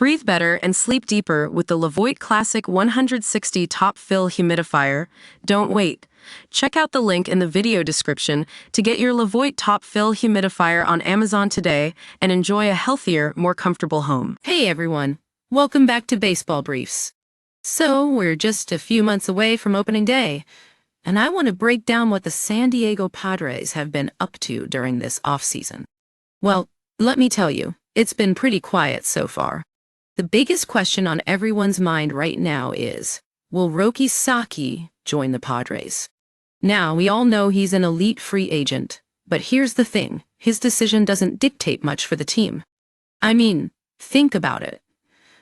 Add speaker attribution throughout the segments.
Speaker 1: Breathe better and sleep deeper with the Levoit Classic 160 Top Fill Humidifier. Don't wait. Check out the link in the video description to get your Levoit Top Fill Humidifier on Amazon today and enjoy a healthier, more comfortable home.
Speaker 2: Hey everyone, welcome back to Baseball Briefs. So, we're just a few months away from opening day, and I want to break down what the San Diego Padres have been up to during this offseason. Well, let me tell you, it's been pretty quiet so far. The biggest question on everyone's mind right now is, will Roki Sasaki join the Padres? Now, we all know he's an elite free agent, but here's the thing, his decision doesn't dictate much for the team. I mean, think about it.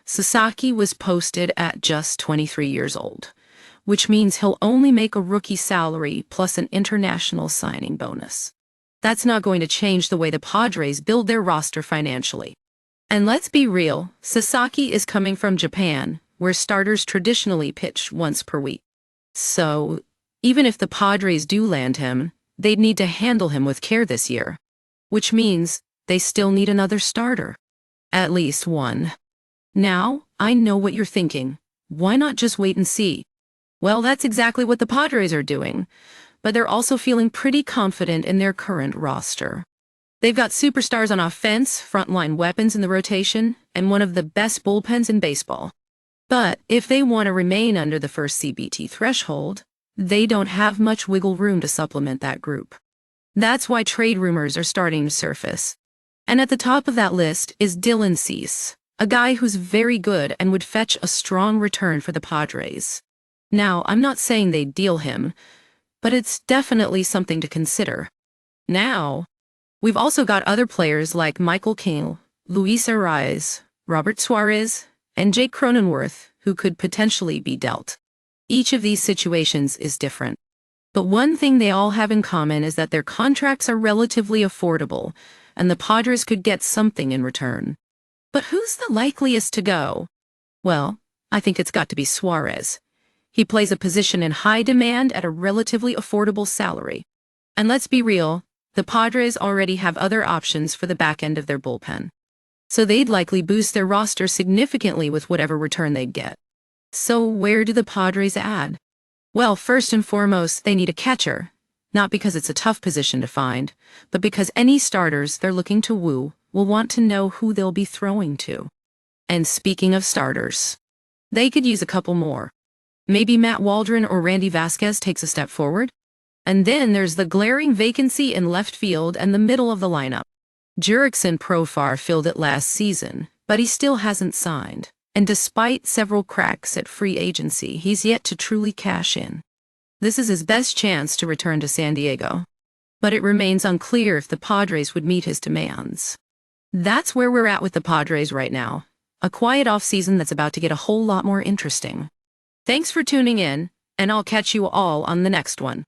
Speaker 2: Sasaki was posted at just 23 years old, which means he'll only make a rookie salary plus an international signing bonus. That's not going to change the way the Padres build their roster financially. And let's be real, Sasaki is coming from Japan, where starters traditionally pitch once per week. So, even if the Padres do land him, they'd need to handle him with care this year, which means they still need another starter. At least one. Now, I know what you're thinking. Why not just wait and see? Well, that's exactly what the Padres are doing, but they're also feeling pretty confident in their current roster. They've got superstars on offense, frontline weapons in the rotation, and one of the best bullpens in baseball. But if they want to remain under the first CBT threshold, they don't have much wiggle room to supplement that group. That's why trade rumors are starting to surface. And at the top of that list is Dylan Cease, a guy who's very good and would fetch a strong return for the Padres. Now, I'm not saying they'd deal him, but it's definitely something to consider. Now, we've also got other players like Michael King, Luis Ariz, Robert Suarez, and Jake Cronenworth, who could potentially be dealt. Each of these situations is different. But one thing they all have in common is that their contracts are relatively affordable, and the Padres could get something in return. But who's the likeliest to go? Well, I think it's got to be Suarez. He plays a position in high demand at a relatively affordable salary. And let's be real, the Padres already have other options for the back end of their bullpen. So they'd likely boost their roster significantly with whatever return they'd get. So where do the Padres add? Well, first and foremost, they need a catcher. Not because it's a tough position to find, but because any starters they're looking to woo will want to know who they'll be throwing to. And speaking of starters, they could use a couple more. Maybe Matt Waldron or Randy Vasquez takes a step forward? And then there's the glaring vacancy in left field and the middle of the lineup. Jurickson Profar filled it last season, but he still hasn't signed. And despite several cracks at free agency, he's yet to truly cash in. This is his best chance to return to San Diego. But it remains unclear if the Padres would meet his demands. That's where we're at with the Padres right now. A quiet offseason that's about to get a whole lot more interesting. Thanks for tuning in, and I'll catch you all on the next one.